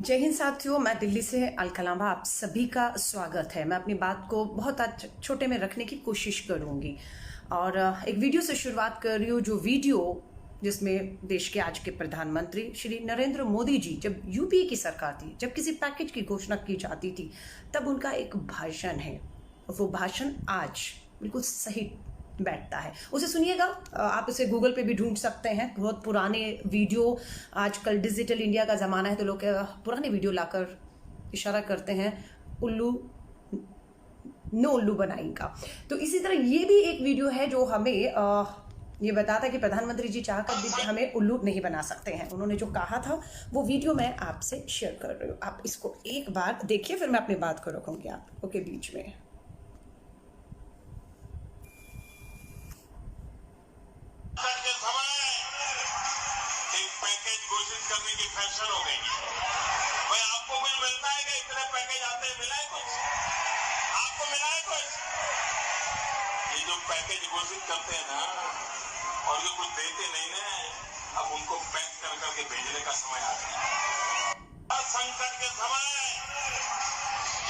जय हिंद साथियों, मैं दिल्ली से अलकलामा आप सभी का स्वागत है। मैं अपनी बात को बहुत छोटे में रखने की कोशिश करूंगी और एक वीडियो से शुरुआत कर रही हूँ, जो वीडियो जिसमें देश के आज के प्रधानमंत्री श्री नरेंद्र मोदी जी, जब यूपीए की सरकार थी, जब किसी पैकेज की घोषणा की जाती थी, तब उनका एक भाषण है। वो भाषण आज बिल्कुल सही बैठता है, उसे सुनिएगा। आप इसे गूगल पे भी ढूंढ सकते हैं। बहुत पुराने वीडियो, आजकल डिजिटल इंडिया का ज़माना है तो लोग पुराने वीडियो लाकर इशारा करते हैं उल्लू नो उल्लू बनाएगा। तो इसी तरह ये भी एक वीडियो है जो हमें ये बताता है कि प्रधानमंत्री जी चाहकर भी हमें उल्लू नहीं बना सकते हैं। उन्होंने जो कहा था वो वीडियो मैं आपसे शेयर कर रही हूँ। आप इसको एक बार देखिए, फिर मैं अपनी बात को रखूँगी आपको के बीच में। घोषित करने की फैशन हो गई है। भाई आपको कुछ मिलता है कि इतने पैकेज आते हैं, मिला है कुछ? आपको मिला है कुछ? ये जो पैकेज घोषित करते हैं ना, और जो कुछ देते नहीं ना, अब उनको पैक कर करके भेजने का समय आ गया। संकट के समय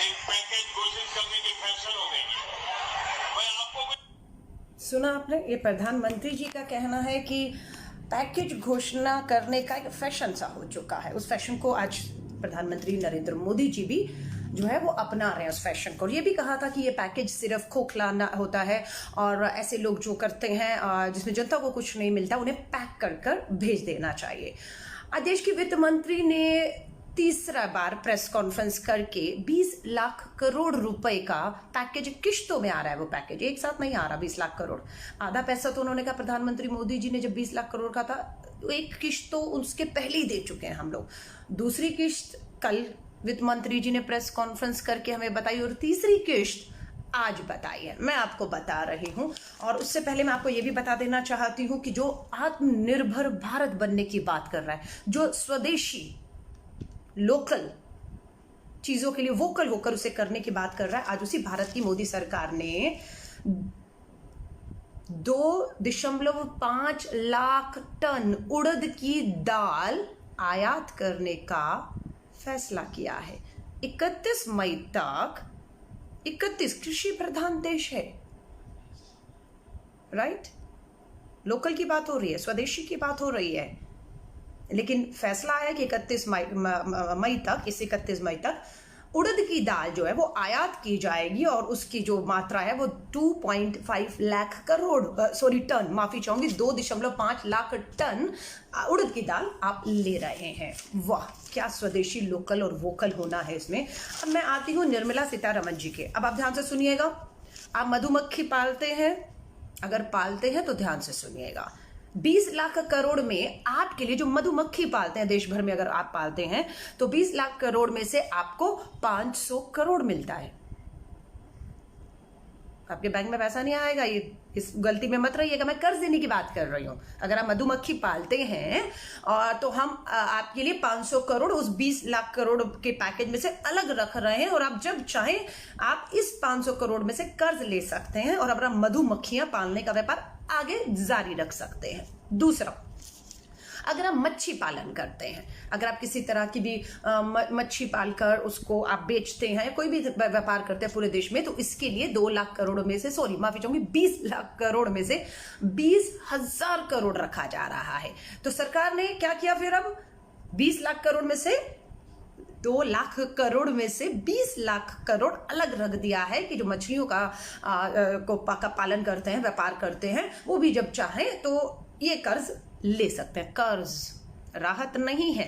एक पैकेज घोषित करने की फैशन हो गई है। भाई आपको सुना आपने? ये प्रधानमंत्री जी का कहना है कि पैकेज घोषणा करने का एक फैशन सा हो चुका है। उस फैशन को आज प्रधानमंत्री नरेंद्र मोदी जी भी जो है वो अपना रहे हैं, उस फैशन को। और ये भी कहा था कि ये पैकेज सिर्फ खोखला होता है और ऐसे लोग जो करते हैं जिसमें जनता को कुछ नहीं मिलता, उन्हें पैक कर कर भेज देना चाहिए। आज देश की वित्त मंत्री ने तीसरा बार प्रेस कॉन्फ्रेंस करके 20 लाख करोड़ रुपए का पैकेज, किश्तों में आ रहा है वो पैकेज, एक साथ नहीं आ रहा 20 लाख करोड़। आधा पैसा तो उन्होंने कहा, प्रधानमंत्री मोदी जी ने जब 20 लाख करोड़ का था, तो एक किश्त तो उसके पहले ही दे चुके हैं हम लोग। दूसरी किश्त कल वित्त मंत्री जी ने प्रेस कॉन्फ्रेंस करके हमें बताई और तीसरी किश्त आज बताई है। मैं आपको बता रही हूँ। और उससे पहले मैं आपको ये भी बता देना चाहती हूँ कि जो आत्मनिर्भर भारत बनने की बात कर रहा है, जो स्वदेशी लोकल चीजों के लिए वोकल होकर उसे करने की बात कर रहा है, आज उसी भारत की मोदी सरकार ने 2.5 लाख टन उड़द की दाल आयात करने का फैसला किया है। 31 मई तक, 31 कृषि प्रधान देश है, राइट? लोकल की बात हो रही है, स्वदेशी की बात हो रही है, लेकिन फैसला आया कि 31 मई तक, इस 31 मई तक उड़द की दाल जो है वो आयात की जाएगी और उसकी जो मात्रा है वो 2.5 लाख टन, माफी चाहूंगी, 2.5 लाख टन उड़द की दाल आप ले रहे हैं। वाह, क्या स्वदेशी, लोकल और वोकल होना है इसमें। अब मैं आती हूँ निर्मला सीतारमण जी के। अब आप ध्यान से सुनिएगा। आप मधुमक्खी पालते हैं? अगर पालते हैं तो ध्यान से सुनिएगा। 20 लाख करोड़ में आपके लिए, जो मधुमक्खी पालते हैं देश भर में, अगर आप पालते हैं तो 20 लाख करोड़ में से आपको 500 करोड़ मिलता है। आपके बैंक में पैसा नहीं आएगा, ये इस गलती में मत रहिएगा। मैं कर्ज देने की बात कर रही हूं। अगर आप मधुमक्खी पालते हैं और तो हम आपके लिए 500 करोड़ उस 20 लाख करोड़ के पैकेज में से अलग रख रहे हैं और आप जब चाहें आप इस 500 करोड़ में से कर्ज ले सकते हैं और अपना मधुमक्खियां पालने का व्यापार आगे जारी रख सकते हैं। दूसरा, अगर आप मच्छी पालन करते हैं, अगर आप किसी तरह की भी मच्छी पालकर उसको आप बेचते हैं, कोई भी व्यापार करते हैं पूरे देश में, तो इसके लिए 2 लाख करोड़ में से, सॉरी माफी चाहूंगी, 20 लाख करोड़ में से 20,000 करोड़ रखा जा रहा है। तो सरकार ने क्या किया फिर? अब 20 लाख करोड़ में से 2 लाख करोड़ में से 20 लाख करोड़ अलग रख दिया है कि जो मछलियों का पालन करते हैं, व्यापार करते हैं, वो भी जब चाहें तो ये कर्ज ले सकते हैं। कर्ज राहत नहीं है,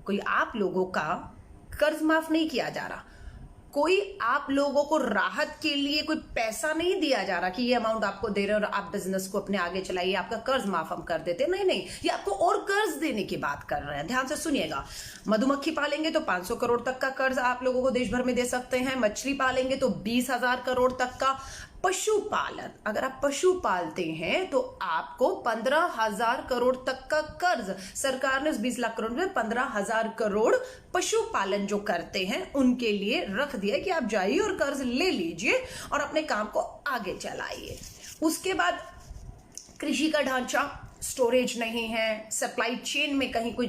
कोई आप लोगों का कर्ज माफ नहीं किया जा रहा, कोई आप लोगों को राहत के लिए कोई पैसा नहीं दिया जा रहा कि ये अमाउंट आपको दे रहे हैं और आप बिजनेस को अपने आगे चलाइए, आपका कर्ज माफ हम कर देते। नहीं, ये आपको और कर्ज देने की बात कर रहे हैं। ध्यान से सुनिएगा। मधुमक्खी पालेंगे तो 500 करोड़ तक का कर्ज आप लोगों को देश भर में दे सकते हैं। मछली पालेंगे तो 20,000 करोड़ तक का। पशुपालन, अगर आप पशु पालते हैं तो आपको 15,000 करोड़ तक का कर्ज, सरकार ने उस 20 लाख करोड़ में 15,000 करोड़ पशुपालन जो करते हैं उनके लिए रख दिया कि आप जाइए और कर्ज ले लीजिए और अपने काम को आगे चलाइए। उसके बाद कृषि का ढांचा, स्टोरेज नहीं है, सप्लाई चेन में कहीं कुछ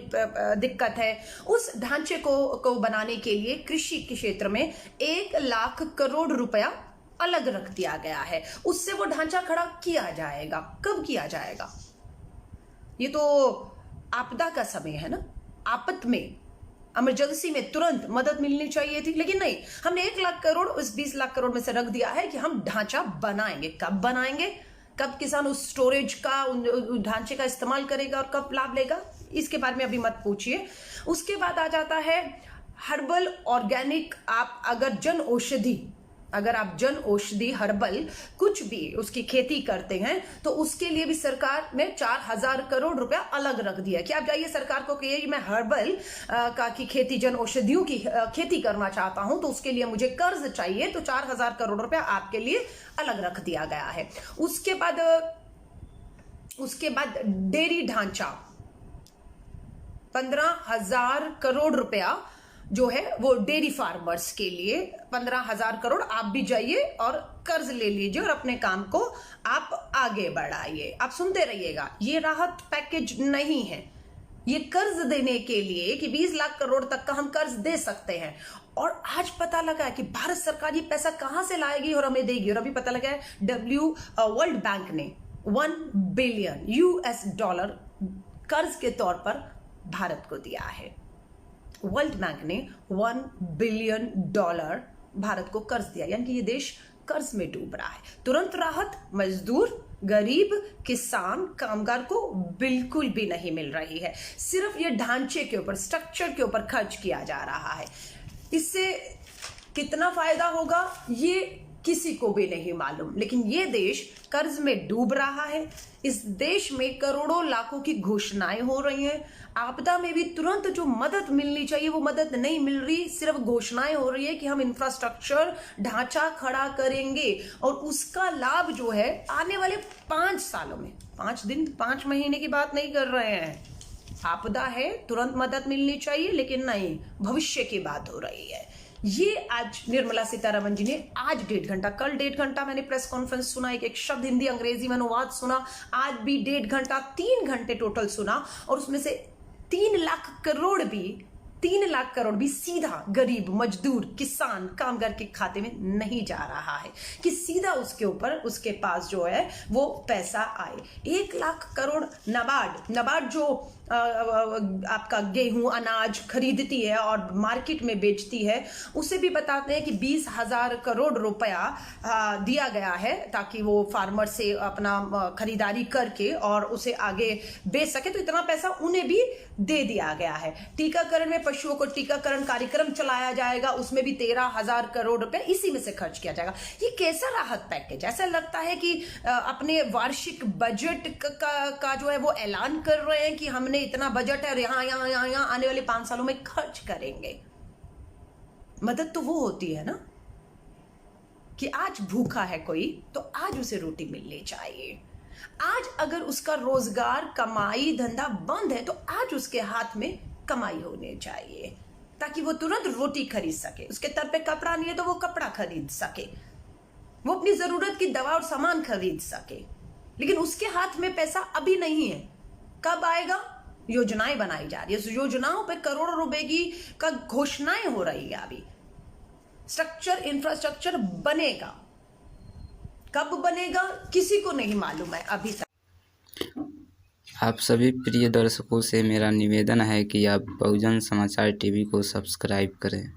दिक्कत है, उस ढांचे को बनाने के लिए कृषि के क्षेत्र में 1 लाख करोड़ रुपया अलग रख दिया गया है। उससे वो ढांचा खड़ा किया जाएगा। कब किया जाएगा? ये तो आपदा का समय है ना, आपत में, इमरजेंसी में तुरंत मदद मिलनी चाहिए थी, लेकिन नहीं, हमने 1 लाख करोड़ उस 20 लाख करोड़ में से रख दिया है कि हम ढांचा बनाएंगे। कब बनाएंगे, कब किसान उस स्टोरेज का, उस ढांचे का इस्तेमाल करेगा और कब लाभ लेगा, इसके बारे में अभी मत पूछिए। उसके बाद आ जाता है हर्बल ऑर्गेनिक। आप अगर आप जन औषधि हर्बल कुछ भी उसकी खेती करते हैं तो उसके लिए भी सरकार ने 4000 करोड़ रुपया अलग रख दिया कि आप जाइए सरकार को कहिए मैं हर्बल की खेती, जन औषधियों की खेती करना चाहता हूं, तो उसके लिए मुझे कर्ज चाहिए, तो 4000 करोड़ रुपया आपके लिए अलग रख दिया गया है। उसके बाद डेयरी ढांचा 15,000 करोड़ रुपया जो है वो डेयरी फार्मर्स के लिए 15,000 करोड़। आप भी जाइए और कर्ज ले लीजिए और अपने काम को आप आगे बढ़ाइए। आप सुनते रहिएगा, ये राहत पैकेज नहीं है, ये कर्ज देने के लिए कि 20 लाख करोड़ तक का हम कर्ज दे सकते हैं। और आज पता लगा है कि भारत सरकार ये पैसा कहां से लाएगी और हमें देगी। और अभी पता लगा है वर्ल्ड बैंक ने 1 बिलियन $1 कर्ज के तौर पर भारत को दिया है। वर्ल्ड बैंक ने $1 बिलियन भारत को कर्ज दिया, यानी कि ये देश कर्ज में डूब रहा है। तुरंत राहत मजदूर, गरीब, किसान, कामगार को बिल्कुल भी नहीं मिल रही है। सिर्फ ये ढांचे के ऊपर, स्ट्रक्चर के ऊपर खर्च किया जा रहा है। इससे कितना फायदा होगा ये किसी को भी नहीं मालूम, लेकिन ये देश कर्ज में डूब रहा है। इस देश में करोड़ों लाखों की घोषणाएं हो रही हैं। आपदा में भी तुरंत जो मदद मिलनी चाहिए वो मदद नहीं मिल रही, सिर्फ घोषणाएं हो रही है कि हम इंफ्रास्ट्रक्चर ढांचा खड़ा करेंगे और उसका लाभ जो है आने वाले 5 सालों में, 5 दिन 5 महीने की बात नहीं कर रहे हैं। आपदा है, तुरंत मदद मिलनी चाहिए, लेकिन नहीं, भविष्य की बात हो रही है। ये आज निर्मला सीतारमण जी ने आज 1.5 घंटा, कल 1.5 घंटा मैंने प्रेस कॉन्फ्रेंस सुना, एक शब्द हिंदी अंग्रेजी में अनुवाद सुना, आज भी 1.5 घंटा, 3 घंटे टोटल सुना। और उसमें से 3 लाख करोड़ भी सीधा गरीब, मजदूर, किसान, कामगार के खाते में नहीं जा रहा है कि सीधा उसके ऊपर, उसके पास जो है वो पैसा आए। 1 लाख करोड़ नाबार्ड जो आपका गेहूं, अनाज खरीदती है और मार्केट में बेचती है, उसे भी बताते हैं कि 20,000 करोड़ रुपया दिया गया है ताकि वो फार्मर से अपना खरीदारी करके और उसे आगे बेच सके, तो इतना पैसा उन्हें भी दे दिया गया है। टीकाकरण में पशुओं को टीकाकरण कार्यक्रम चलाया जाएगा, उसमें भी 13,000 करोड़ रुपए इसी में से खर्च किया जाएगा। ये कैसा राहत पैकेज? ऐसा लगता है कि अपने वार्षिक बजट का जो है वो ऐलान कर रहे हैं कि हमने इतना बजट है और यहां आने वाले 5 सालों में खर्च करेंगे। मदद तो वो होती है ना कि आज भूखा है कोई तो आज उसे रोटी मिलनी चाहिए। आज अगर उसका रोजगार, कमाई, धंधा बंद है तो आज उसके हाथ में कमाई होनी चाहिए ताकि वो तुरंत रोटी खरीद सके। उसके तर पे कपड़ा नहीं है तो वो कपड़ा खरीद सके, वो अपनी जरूरत की दवा और सामान खरीद सके। लेकिन उसके हाथ में पैसा अभी नहीं है। कब आएगा? योजनाएं बनाई जा रही है, उस योजनाओं पे करोड़ों रुपए का घोषणाएं हो रही है। अभी इंफ्रास्ट्रक्चर बनेगा, कब बनेगा किसी को नहीं मालूम है अभी तक। आप सभी प्रिय दर्शकों से मेरा निवेदन है कि आप बहुजन समाचार टीवी को सब्सक्राइब करें।